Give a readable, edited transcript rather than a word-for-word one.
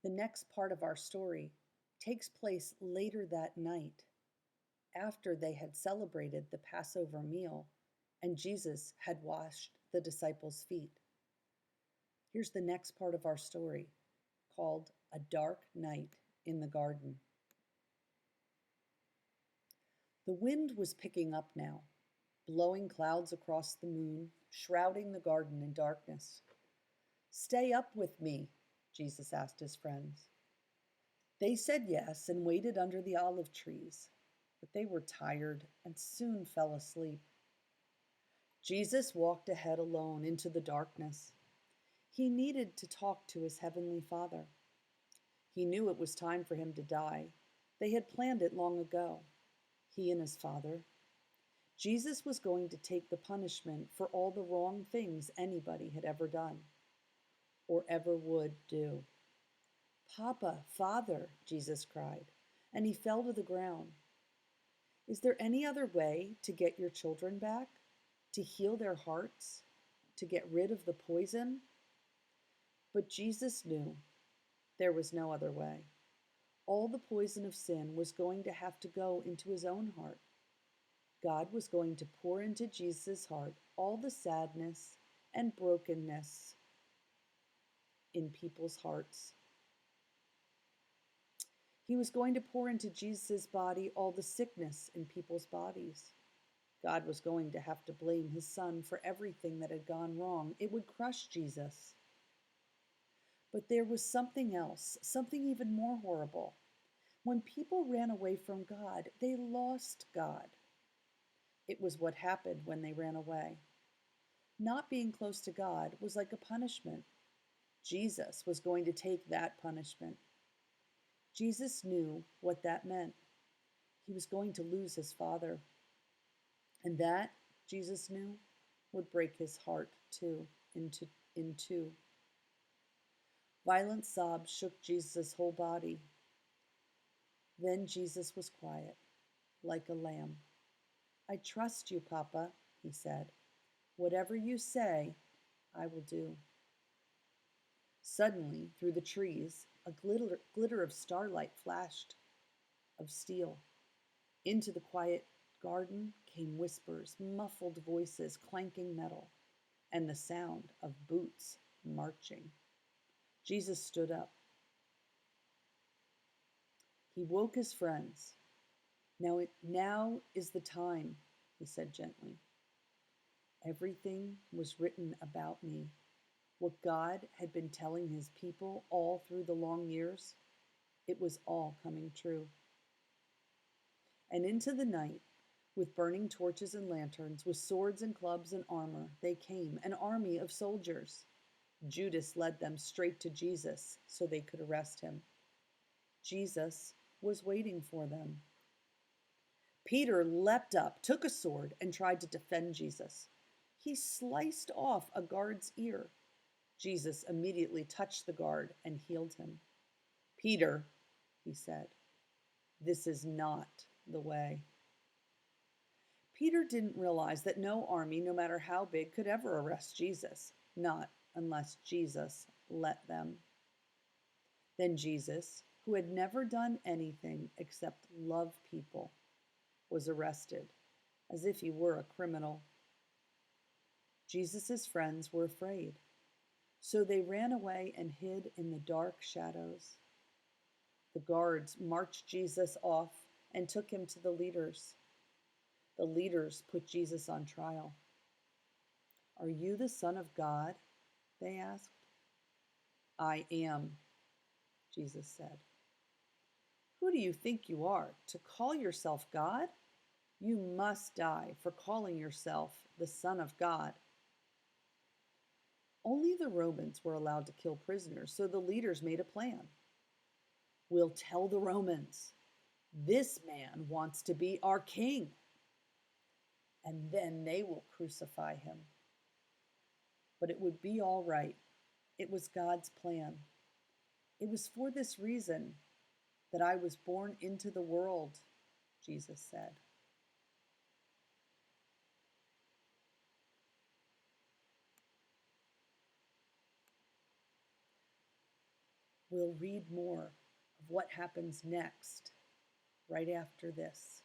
The next part of our story takes place later that night after they had celebrated the Passover meal and Jesus had washed the disciples' feet. Here's the next part of our story called A Dark Night in the Garden. The wind was picking up now, blowing clouds across the moon, shrouding the garden in darkness. "Stay up with me," Jesus asked his friends. They said yes and waited under the olive trees, but they were tired and soon fell asleep. Jesus walked ahead alone into the darkness. He needed to talk to his heavenly Father. He knew it was time for him to die. They had planned it long ago, he and his Father. Jesus was going to take the punishment for all the wrong things anybody had ever done or ever would do. "Papa, Father," Jesus cried, and he fell to the ground. "Is there any other way to get your children back? To heal their hearts? To get rid of the poison?" But Jesus knew there was no other way. All the poison of sin was going to have to go into his own heart. God was going to pour into Jesus' heart all the sadness and brokenness in people's hearts. He was going to pour into Jesus' body all the sickness in people's bodies. God was going to have to blame his son for everything that had gone wrong. It would crush Jesus. But there was something else, something even more horrible. When people ran away from God, they lost God. It was what happened when they ran away. Not being close to God was like a punishment. Jesus was going to take that punishment. Jesus knew what that meant. He was going to lose his Father. And that, Jesus knew, would break his heart too, in two. Violent sobs shook Jesus' whole body. Then Jesus was quiet, like a lamb. "I trust you, Papa," he said. "Whatever you say, I will do." Suddenly, through the trees, a glitter of starlight flashed, of steel. Into the quiet garden came whispers, muffled voices clanking metal, and the sound of boots marching. Jesus stood up. He woke his friends. Now is the time," he said gently. Everything was written about me. What God had been telling his people all through the long years, it was all coming true. And into the night, with burning torches and lanterns, with swords and clubs and armor, they came, an army of soldiers. Judas led them straight to Jesus so they could arrest him. Jesus was waiting for them. Peter leapt up, took a sword, and tried to defend Jesus. He sliced off a guard's ear. Jesus immediately touched the guard and healed him. "Peter," he said, "this is not the way." Peter didn't realize that no army, no matter how big, could ever arrest Jesus, not unless Jesus let them. Then Jesus, who had never done anything except love people, was arrested, as if he were a criminal. Jesus' friends were afraid, so they ran away and hid in the dark shadows. The guards marched Jesus off and took him to the leaders. The leaders put Jesus on trial. "Are you the Son of God?" they asked. "I am," Jesus said. "Who do you think you are, to call yourself God? You must die for calling yourself the Son of God." Only the Romans were allowed to kill prisoners, so the leaders made a plan. "We'll tell the Romans, this man wants to be our king, and then they will crucify him." But it would be all right. It was God's plan. "It was for this reason that I was born into the world," Jesus said. We'll read more of what happens next, right after this.